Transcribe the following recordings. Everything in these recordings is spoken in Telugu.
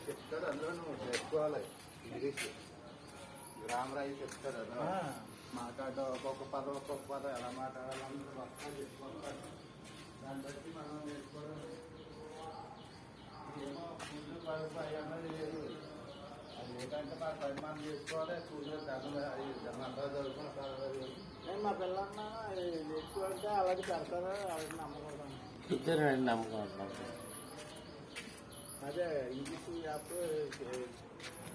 చెప్తాడు, అందులో నువ్వు నేర్చుకోవాలి. ఇంగ్లీష్ గ్రామర్ చెప్తాడు, అందులో మాట్లాడడం ఒక్కొక్క పదం ఎలా మాట్లాడాలి అందరూ మొత్తం చెప్పుకుంటారు. దాన్ని బట్టి మనం నేర్చుకోవడం. ఏమో ఫుడ్ పరుపు అన్నది లేదు. అది ఏంటంటే మా పని మనం చేసుకోవాలి. స్కూల్లో అందరూ చదువుకుంటారు. నేను మా పిల్లన్నా నేర్చుకోవాలంటే అలాగే పెడతారా, అలాగే నమ్మకూడదు. నమ్మకం అదే ఇంగ్లీష్ యాప్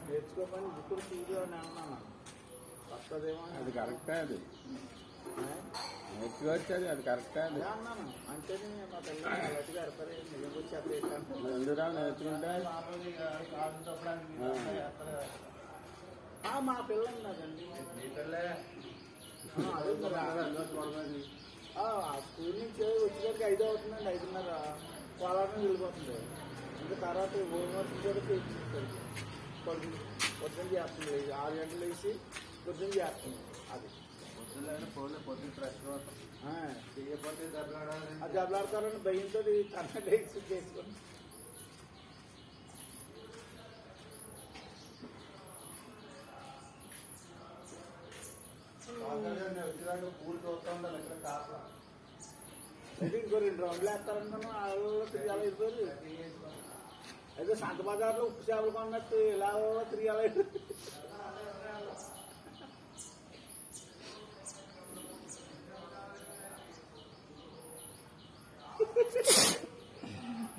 నేర్చుకోమని ఇప్పుడు సీడీ అని అన్నాను. వస్తుందేమో. అది కరెక్టే, అది నేర్చుకోవచ్చు. అది కరెక్టే అది అన్నాను. అంటేనే మా పిల్లలు అలాంటి పెడతారు. నిజంగా వచ్చి ఎందురా నేర్చుకుంటే మా పిల్ల ఉన్నదండి. స్కూల్ నుంచి వచ్చేసరికి 5 అవుతుందండి. 5:30 పోలాటం వెళ్ళిపోతుంది. ఇంకా తర్వాత హోంవర్క్ కూడా చేయించుకుంటారు. పొద్దున్న చేస్తుంది. 6 గంటలు వేసి పొద్దున్న చేస్తుంది. అది పొద్దున్న ఫ్రెష్ చేయకపోతే దెబ్బలాడతారని భయంతో కన్నా చేసుకుంటాం. పూలు చూస్తూ ఉండాలి. ఇక్కడ కాపలా ఇంకో 2 రౌండ్లు వేస్తారనుకున్నా. ఆళ్ళు తిరిగాలి అయిపోయి అయితే సంత బజార్లో ఉప్పు చేపలు కొన్నట్టు ఇలా తిరిగాలి.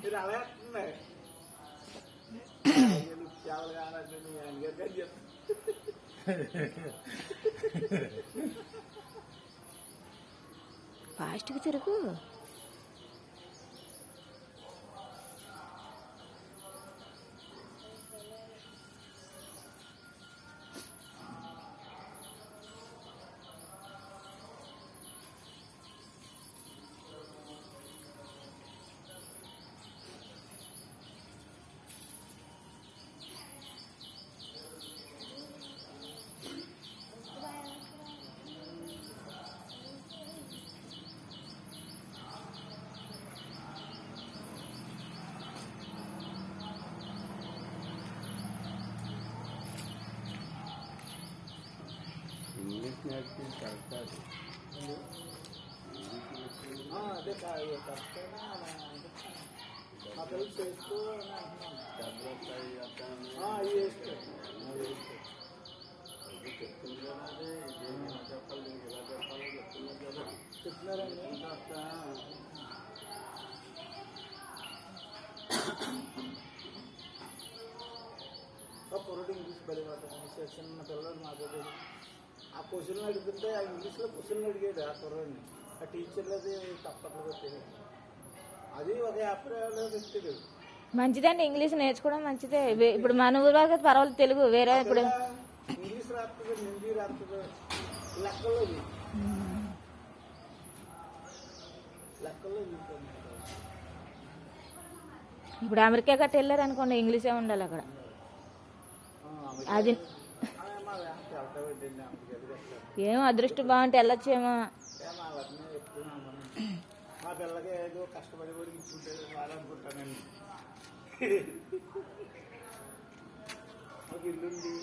మీరు అలా వేస్తుంది. ఉప్పు చేపలు కావాలంటే మీ ఆయనగారు చెప్తాను. ఫాస్ట్గా తిరుగు. ఇంగ్లీష్ నేర్చుకుని కరెక్ట్. అదే కరెక్టేనా మా పిల్లలు చేసుకో అని అంటున్నాను. చెప్తున్నారండి. పొరటి ఇంగ్లీష్ బలిపడతాను. చిన్న పిల్లలు మాట్లాడేది. ఆ క్వశ్చన్లు అడుగుతుంటే ఆ ఇంగ్లీష్లో క్వశ్చన్లు అడిగేది ఆ కుర్రాడిని. ఆ టీచర్లు అది తప్పట్లు పెట్టేది. అది ఒక యాప్లో పెట్టేది. మంచిదండి, ఇంగ్లీష్ నేర్చుకోవడం మంచిదే. ఇప్పుడు మన ఊరు వాళ్ళకి పర్వాలేదు. తెలుగు వేరే ఇప్పుడు ఇంగ్లీష్ రాస్తుంది, హిందీ రాస్తుంది. లెక్కల్లో ఇప్పుడు అమెరికా గట్ట వెళ్ళారు అనుకోండి, ఇంగ్లీషే ఉండాలి అక్కడ. అది ఏమో అదృష్టం బాగుంటే వెళ్ళొచ్చేమో. మా పిల్లకి ఏదో కష్టపడి కూడా ఇచ్చుంటే అనుకుంటానండి. ఒక ఇల్లుంది.